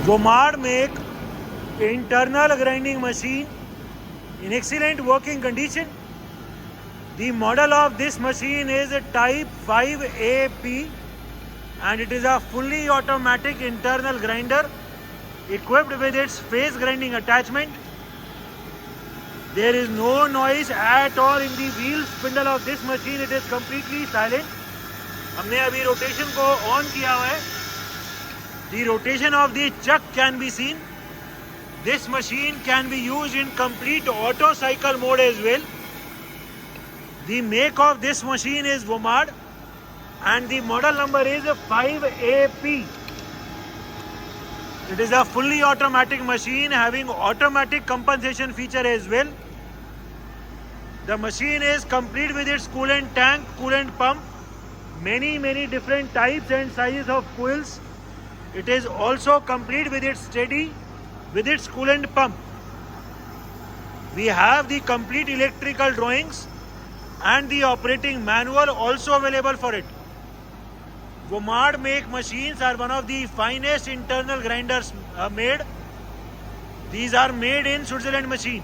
Vomad make internal grinding machine in excellent working condition. The model of this machine is a Type 5AP and it is a fully automatic internal grinder equipped with its phase grinding attachment. There is no noise at all in the wheel spindle of this machine. It is completely silent. हमने अभी rotation को on किया हुआ है. The rotation of the chuck can be seen. This machine can be used in complete auto cycle mode as well. The make of this machine is Vomad and the model number is 5AP. It is a fully automatic machine having automatic compensation feature as well. The machine is complete with its coolant tank, coolant pump, many different types and sizes of coils. It is also complete with its steady with its coolant pump. We have the complete electrical drawings and the operating manual also available for it. Vomad make machines are one of the finest internal grinders made. These are made in Switzerland machine.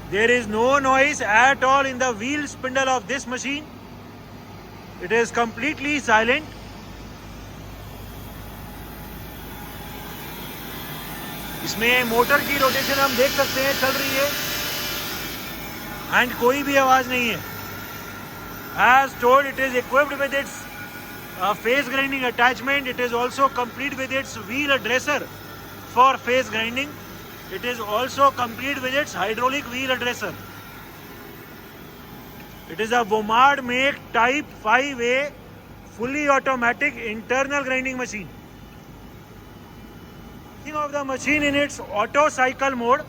There is no noise at all in the wheel spindle of this machine. It is completely silent. इसमें motor की rotation हम देख सकते हैं चल रही है and कोई भी आवाज नहीं है. As told, it is equipped with its phase grinding attachment. It is also complete with its wheel dresser for phase grinding. It is also complete with its hydraulic wheel dresser. It is a Vomad make Type 5A fully automatic internal grinding machine. Of the machine in its auto cycle mode.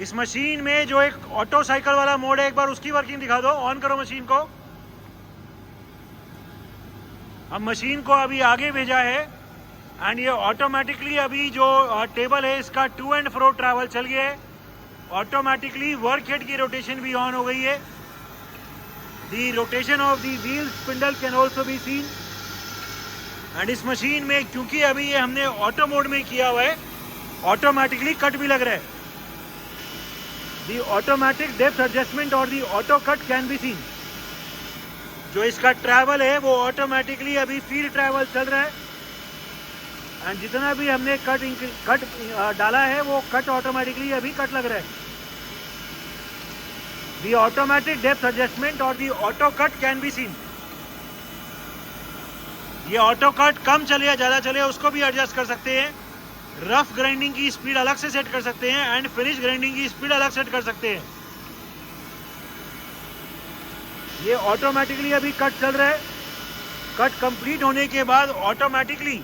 इस machine में जो एक auto cycle वाला mode है, एक बार उसकी working दिखा दो. ऑन करो मशीन को. अब मशीन को अभी आगे भेजा है एंड ये ऑटोमेटिकली अभी जो टेबल है इसका टू एंड फ्रो ट्रैवल चल गया है. ऑटोमेटिकली वर्क हेड की रोटेशन भी ऑन हो गई है. The rotation of the wheel spindle can also be seen. And इस मशीन में क्योंकि अभी ये हमने ऑटो मोड में किया हुआ है, ऑटोमेटिकली कट भी लग रहा है. दी ऑटोमेटिक डेप्थ एडजस्टमेंट और the auto cut can be seen. जो इसका ट्रैवल है वो ऑटोमेटिकली अभी फील्ड ट्रैवल चल रहा है एंड जितना भी हमने कट डाला है वो कट ऑटोमेटिकली अभी कट लग रहा है. दी ऑटोमेटिक डेप्थ एडजस्टमेंट और the auto cut can be seen. ये ऑटो कट कम चले या ज़्यादा चले उसको भी एडजस्ट कर सकते हैं. रफ ग्राइंडिंग की स्पीड अलग से सेट कर सकते हैं एंड फिनिश ग्राइंडिंग की स्पीड अलग सेट कर सकते हैं. ये ऑटोमेटिकली अभी कट चल रहा है. कट कंप्लीट होने के बाद ऑटोमेटिकली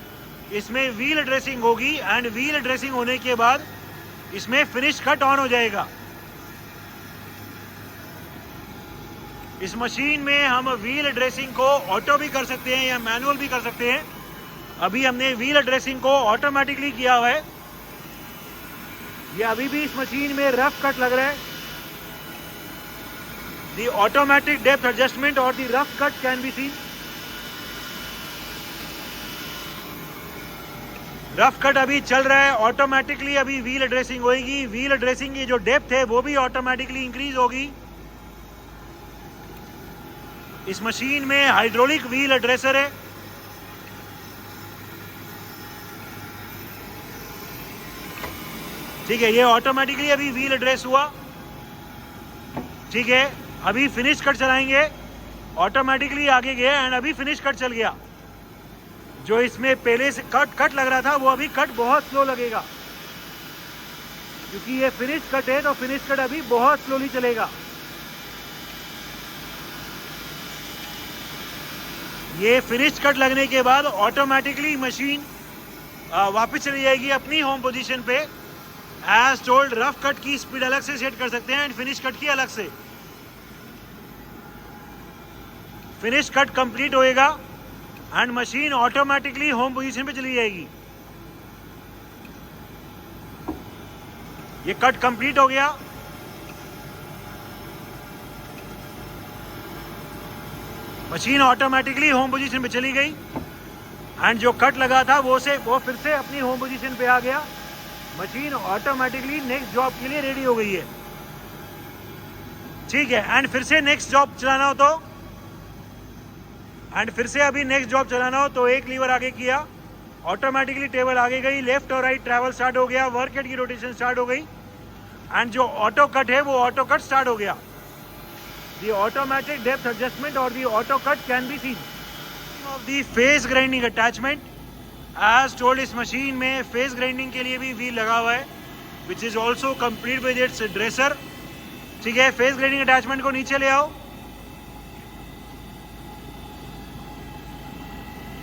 इसमें व्हील ड्रेसिंग होगी एंड व्हील ड्रेसिंग होने के बाद इसमें फिनिश कट ऑन हो जाएगा. इस मशीन में हम व्हील ड्रेसिंग को ऑटो भी कर सकते हैं या मैनुअल भी कर सकते हैं. अभी हमने व्हील ड्रेसिंग को ऑटोमेटिकली किया हुआ है. ये अभी भी इस मशीन में रफ कट लग रहा है. दी ऑटोमेटिक डेप्थ एडजस्टमेंट और the rough cut can be seen. Rough cut अभी चल रहा है. ऑटोमेटिकली अभी व्हील ड्रेसिंग होगी. व्हील ड्रेसिंग की जो डेप्थ है वो भी ऑटोमेटिकली इंक्रीज होगी. इस मशीन में हाइड्रोलिक व्हील ड्रेसर है. ठीक है, ये ऑटोमेटिकली अभी व्हील ड्रेस हुआ. ठीक है, अभी फिनिश कट चलाएंगे. ऑटोमेटिकली आगे गया एंड अभी फिनिश कट चल गया. जो इसमें पहले से कट लग रहा था वो अभी कट बहुत स्लो लगेगा क्योंकि ये फिनिश कट है. तो फिनिश कट अभी बहुत स्लोली चलेगा. ये फिनिश कट लगने के बाद ऑटोमेटिकली मशीन वापस चली जाएगी अपनी होम पोजीशन पे. एज टोल्ड, रफ कट की स्पीड अलग से सेट कर सकते हैं एंड फिनिश कट की अलग से. फिनिश कट कंप्लीट होएगा and machine automatically home position पे चली जाएगी. ये कट कंप्लीट हो गया. मशीन ऑटोमेटिकली होम पोजीशन पे चली गई. एंड जो कट लगा था वो फिर से अपनी होम पोजीशन पे आ गया। मशीन ऑटोमेटिकली नेक्स्ट जॉब के लिए रेडी हो गई है। ठीक है, एंड फिर से नेक्स्ट जॉब चलाना हो तो एक लीवर आगे किया, ऑटोमेटिकली टेबल आगे गई, लेफ्ट और राइट ट्रैवल स्टार्ट हो गया, वर्क हेड की रोटेशन स्टार्ट हो गई एंड जो ऑटो कट है वो ऑटो कट स्टार्ट हो गया। द ऑटोमेटिक डेप्थ एडजस्टमेंट और the auto cut can be seen of the face grinding attachment. As told, इस मशीन में फेस ग्राइंडिंग के लिए भी व्हील लगा हुआ है which is also complete with its dresser. ठीक है, फेस ग्राइंडिंग अटैचमेंट को नीचे ले आओ।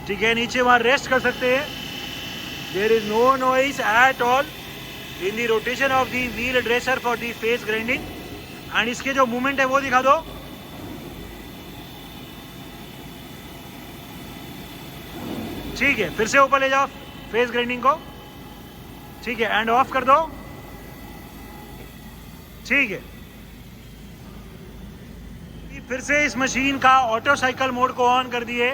ठीक है, नीचे वहां रेस्ट कर सकते हैं। There is no noise at all in the rotation of the wheel dresser for the face grinding. And इसके जो मूवमेंट है वो दिखा दो। ठीक है, फिर से ऊपर ले जाओ फेस ग्राइंडिंग को। ठीक है, एंड ऑफ कर दो। ठीक है, फिर से इस मशीन का ऑटो साइकिल मोड को ऑन कर दिए।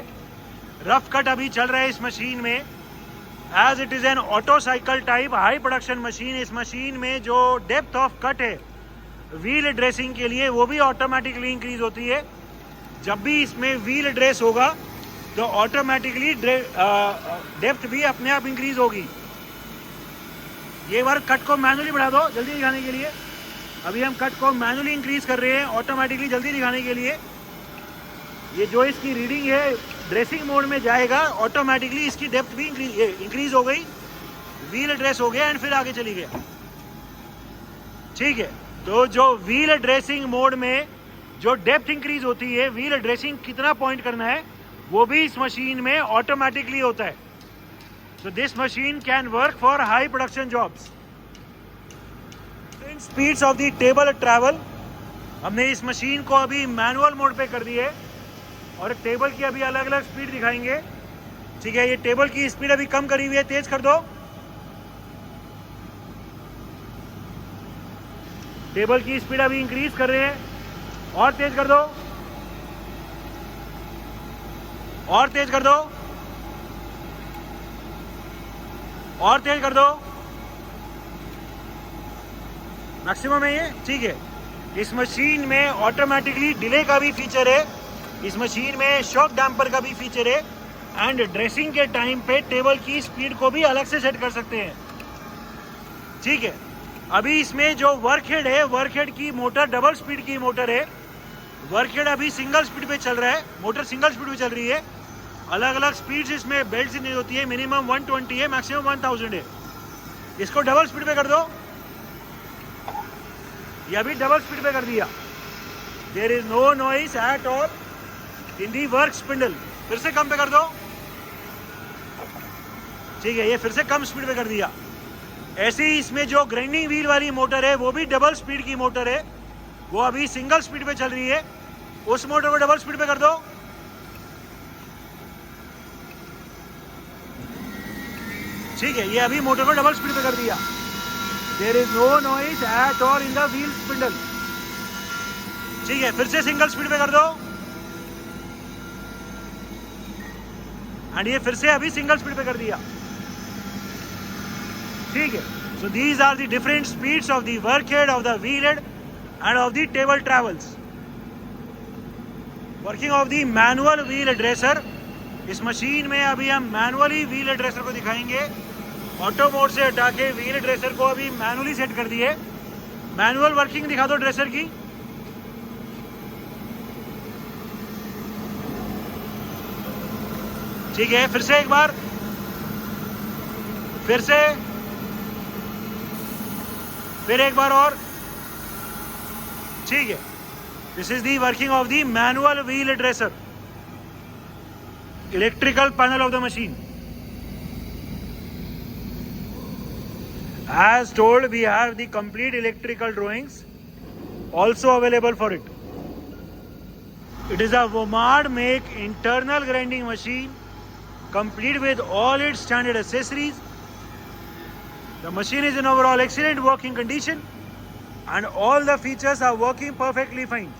रफ कट अभी चल रहा है इस मशीन में। As it is an auto cycle type high production machine, इस मशीन में जो डेप्थ ऑफ कट है व्हील ड्रेसिंग के लिए वो भी ऑटोमेटिकली इंक्रीज होती है। जब भी इसमें व्हील ड्रेस होगा तो ऑटोमेटिकली डेप्थ भी अपने आप इंक्रीज होगी। ये बार कट को मैनुअली बढ़ा दो जल्दी दिखाने के लिए। अभी हम कट को मैनुअली इंक्रीज कर रहे हैं ऑटोमेटिकली जल्दी दिखाने के लिए। ये जो इसकी रीडिंग है ड्रेसिंग मोड में जाएगा, ऑटोमेटिकली इसकी डेप्थ भी इंक्रीज हो गई, व्हील ड्रेस हो गया एंड फिर आगे चली गया। ठीक है, तो जो व्हील ड्रेसिंग मोड में जो डेप्थ इंक्रीज होती है, व्हील ड्रेसिंग कितना पॉइंट करना है वो भी इस मशीन में ऑटोमेटिकली होता है। So this machine can work for high production jobs. In speeds of the table travel, हमने इस मशीन को अभी मैनुअल मोड पे कर दी है और टेबल की अभी अलग अलग स्पीड दिखाएंगे। ठीक है, ये टेबल की स्पीड अभी कम करी हुई है, तेज कर दो। टेबल की स्पीड अभी इंक्रीज कर रहे हैं और तेज कर दो, और तेज कर दो, और तेज कर दो। मैक्सिमम है ये। ठीक है, इस मशीन में ऑटोमेटिकली डिले का भी फीचर है, इस मशीन में शॉक डैम्पर का भी फीचर है एंड ड्रेसिंग के टाइम पे टेबल की स्पीड को भी अलग से सेट कर सकते हैं। ठीक है, अभी इसमें जो वर्क हेड है, वर्क हेड की मोटर डबल स्पीड की मोटर है। वर्क हेड अभी सिंगल स्पीड पे चल रहा है, मोटर सिंगल स्पीड पे चल रही है। अलग अलग स्पीड्स इसमें बेल्ट से नहीं होती है, मिनिमम 120 है, मैक्सिमम 1000 है। इसको डबल स्पीड पे कर दो, ये अभी डबल स्पीड पे कर दिया। There is no noise at all in the work spindle. फिर से कम पे कर दो। ठीक है, ये फिर से कम स्पीड पे कर दिया। ऐसे ही इसमें जो ग्राइंडिंग व्हील वाली मोटर है वो भी डबल स्पीड की मोटर है, वो अभी सिंगल स्पीड पे चल रही है। उस मोटर को डबल स्पीड पे कर दो। ठीक है, ये अभी मोटर को डबल स्पीड पे कर दिया। There is no noise at all in the wheel spindle. ठीक है, फिर से सिंगल स्पीड पे कर दो एंड ये फिर से अभी सिंगल स्पीड पे कर दिया। ठीक है, so these are the different speeds of the work head, of the wheel head and of the table travels. Working of the manual wheel dresser. इस मशीन में अभी हम मैनुअली व्हील ड्रेसर को दिखाएंगे। ऑटो मोड से हटा के wheel dresser को अभी मैनुअली सेट कर दिए। मैनुअल वर्किंग दिखा दो ड्रेसर की। ठीक है, फिर से एक बार, फिर से, फिर एक बार और। ठीक है, this is the working of the manual wheel dresser, electrical panel of the machine. As told, we have the complete electrical drawings also available for it. It is a Vomad make internal grinding machine, complete with all its standard accessories. The machine is in overall excellent working condition and all the features are working perfectly fine.